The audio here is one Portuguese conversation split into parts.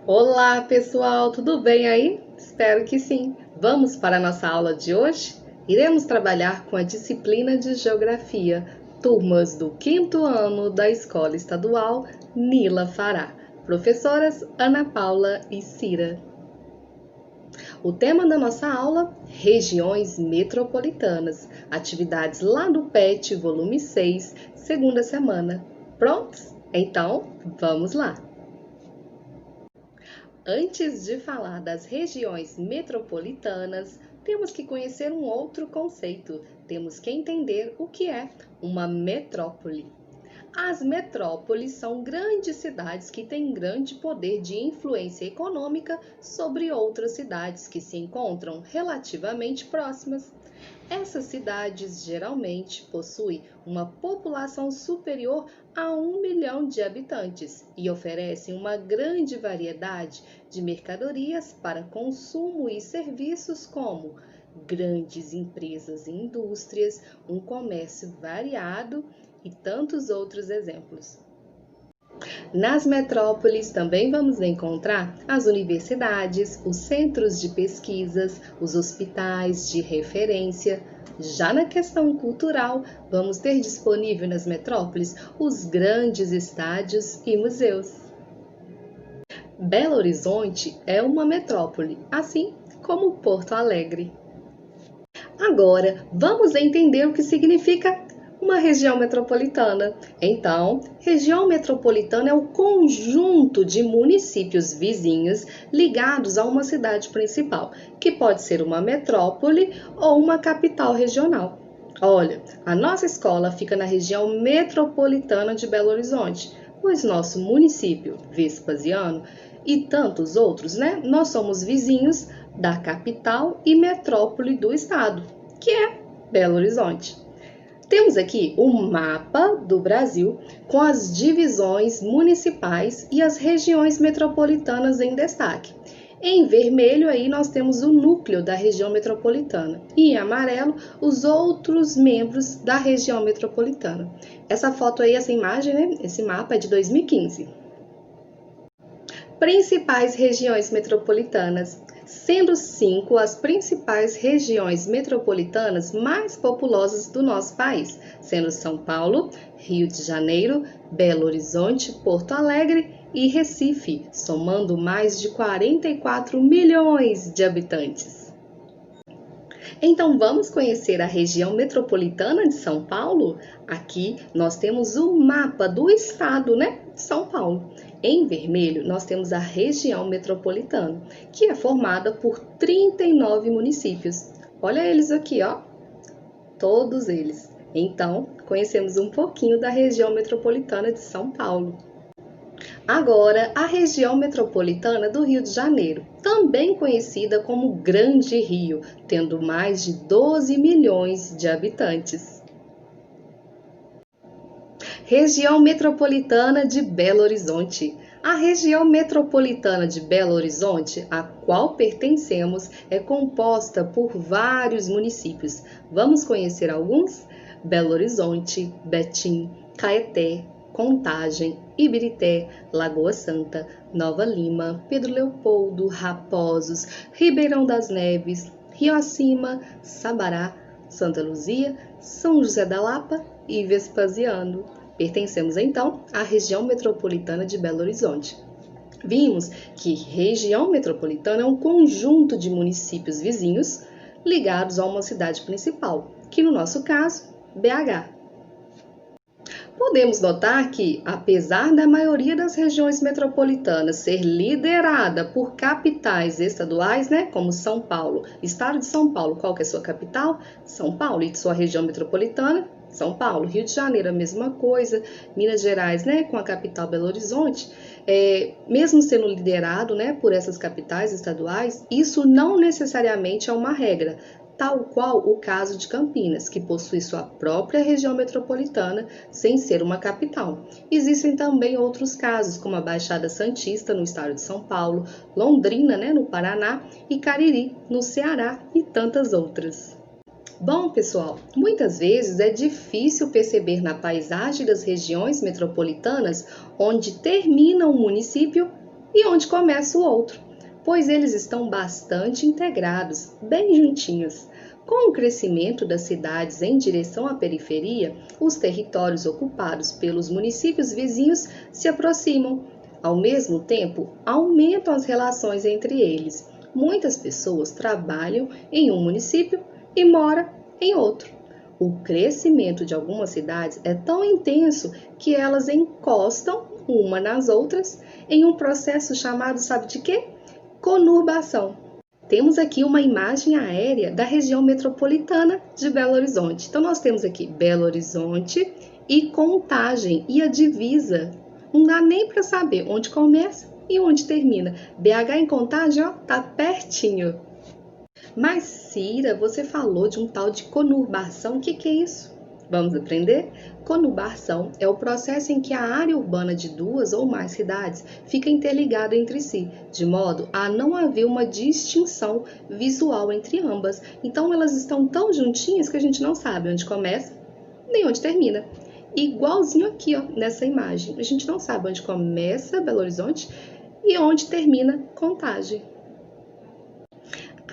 Olá, pessoal, tudo bem aí? Espero que sim. Vamos para a nossa aula de hoje? Iremos trabalhar com a disciplina de Geografia, turmas do 5º ano da Escola Estadual Nila Fará. Professoras Ana Paula e Cira. O tema da nossa aula: regiões metropolitanas. Atividades lá do PET, volume 6, segunda semana. Prontos? Então, vamos lá! Antes de falar das regiões metropolitanas, temos que conhecer um outro conceito. Temos que entender o que é uma metrópole. As metrópoles são grandes cidades que têm grande poder de influência econômica sobre outras cidades que se encontram relativamente próximas. Essas cidades geralmente possuem uma população superior a 1 milhão de habitantes e oferecem uma grande variedade de mercadorias para consumo e serviços como grandes empresas e indústrias, um comércio variado e tantos outros exemplos. Nas metrópoles também vamos encontrar as universidades, os centros de pesquisas, os hospitais de referência. Já na questão cultural, vamos ter disponível nas metrópoles os grandes estádios e museus. Belo Horizonte é uma metrópole, assim como Porto Alegre. Agora, vamos entender o que significa uma região metropolitana. Então, região metropolitana é o conjunto de municípios vizinhos ligados a uma cidade principal, que pode ser uma metrópole ou uma capital regional. Olha, a nossa escola fica na região metropolitana de Belo Horizonte, pois nosso município, Vespasiano, e tantos outros, nós somos vizinhos da capital e metrópole do estado, que é Belo Horizonte. Temos aqui um mapa do Brasil com as divisões municipais e as regiões metropolitanas em destaque. Em vermelho aí nós temos o núcleo da região metropolitana e em amarelo os outros membros da região metropolitana. Essa foto aí, essa imagem, esse mapa é de 2015. Principais regiões metropolitanas. Sendo 5 as principais regiões metropolitanas mais populosas do nosso país, sendo São Paulo, Rio de Janeiro, Belo Horizonte, Porto Alegre e Recife, somando mais de 44 milhões de habitantes. Então vamos conhecer a região metropolitana de São Paulo? Aqui nós temos o mapa do estado, de São Paulo. Em vermelho, nós temos a região metropolitana, que é formada por 39 municípios. Olha eles aqui, ó, todos eles. Então, conhecemos um pouquinho da região metropolitana de São Paulo. Agora, a região metropolitana do Rio de Janeiro, também conhecida como Grande Rio, tendo mais de 12 milhões de habitantes. Região metropolitana de Belo Horizonte. A região metropolitana de Belo Horizonte, a qual pertencemos, é composta por vários municípios. Vamos conhecer alguns? Belo Horizonte, Betim, Caeté, Contagem, Ibirité, Lagoa Santa, Nova Lima, Pedro Leopoldo, Raposos, Ribeirão das Neves, Rio Acima, Sabará, Santa Luzia, São José da Lapa e Vespasiano. Pertencemos então à região metropolitana de Belo Horizonte. Vimos que região metropolitana é um conjunto de municípios vizinhos ligados a uma cidade principal, que no nosso caso, BH. Podemos notar que, apesar da maioria das regiões metropolitanas ser liderada por capitais estaduais, como São Paulo, estado de São Paulo, qual que é a sua capital? São Paulo. E sua região metropolitana? São Paulo. Rio de Janeiro, a mesma coisa. Minas Gerais, com a capital Belo Horizonte. Mesmo sendo liderado, por essas capitais estaduais, isso não necessariamente é uma regra, tal qual o caso de Campinas, que possui sua própria região metropolitana sem ser uma capital. Existem também outros casos, como a Baixada Santista, no estado de São Paulo, Londrina, no Paraná, e Cariri, no Ceará, e tantas outras. Bom, pessoal, muitas vezes é difícil perceber na paisagem das regiões metropolitanas onde termina um município e onde começa o outro, pois eles estão bastante integrados, bem juntinhos. Com o crescimento das cidades em direção à periferia, os territórios ocupados pelos municípios vizinhos se aproximam. Ao mesmo tempo, aumentam as relações entre eles. Muitas pessoas trabalham em um município e moram em outro. O crescimento de algumas cidades é tão intenso que elas encostam uma nas outras em um processo chamado, sabe de quê? Conurbação. Temos aqui uma imagem aérea da região metropolitana de Belo Horizonte. Então, nós temos aqui Belo Horizonte e Contagem e a divisa. Não dá nem para saber onde começa e onde termina. BH em Contagem, ó, tá pertinho. Mas, Cira, você falou de um tal de conurbação. O que é isso? Vamos aprender? Conurbação é o processo em que a área urbana de duas ou mais cidades fica interligada entre si, de modo a não haver uma distinção visual entre ambas. Então, elas estão tão juntinhas que a gente não sabe onde começa nem onde termina. Igualzinho aqui, ó, nessa imagem. A gente não sabe onde começa Belo Horizonte e onde termina Contagem.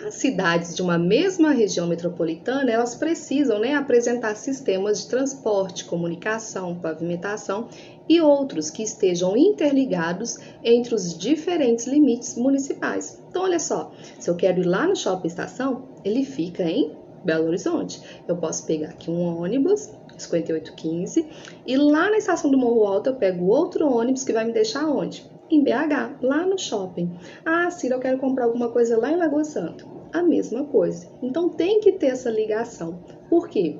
As cidades de uma mesma região metropolitana, elas precisam, apresentar sistemas de transporte, comunicação, pavimentação e outros que estejam interligados entre os diferentes limites municipais. Então, olha só, se eu quero ir lá no Shopping Estação, ele fica em Belo Horizonte. Eu posso pegar aqui um ônibus, 5815, e lá na estação do Morro Alto eu pego outro ônibus que vai me deixar onde? Em BH, lá no shopping. Ah, Cira, eu quero comprar alguma coisa lá em Lagoa Santa. A mesma coisa. Então tem que ter essa ligação. Por quê?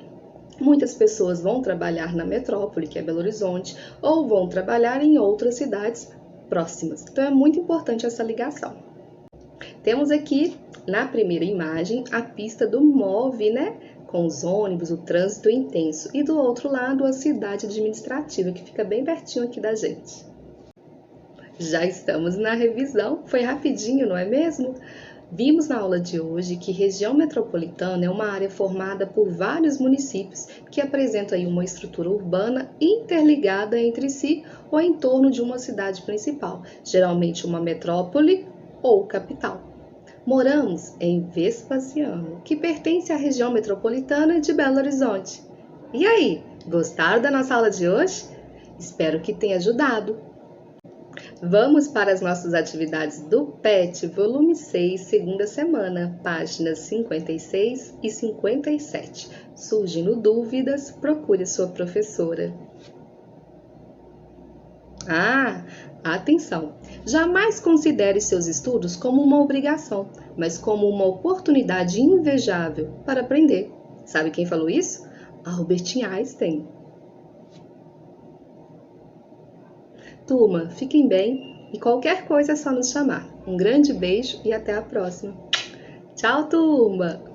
Muitas pessoas vão trabalhar na metrópole, que é Belo Horizonte, ou vão trabalhar em outras cidades próximas. Então é muito importante essa ligação. Temos aqui, na primeira imagem, a pista do MOVE, com os ônibus, o trânsito intenso. E do outro lado, a cidade administrativa, que fica bem pertinho aqui da gente. Já estamos na revisão. Foi rapidinho, não é mesmo? Vimos na aula de hoje que região metropolitana é uma área formada por vários municípios que apresentam aí uma estrutura urbana interligada entre si ou em torno de uma cidade principal, geralmente uma metrópole ou capital. Moramos em Vespasiano, que pertence à região metropolitana de Belo Horizonte. E aí, gostaram da nossa aula de hoje? Espero que tenha ajudado. Vamos para as nossas atividades do PET, volume 6, segunda semana, páginas 56 e 57. Surgindo dúvidas, procure sua professora. Atenção! Jamais considere seus estudos como uma obrigação, mas como uma oportunidade invejável para aprender. Sabe quem falou isso? Albert Einstein. Turma, fiquem bem e qualquer coisa é só nos chamar. Um grande beijo e até a próxima. Tchau, turma!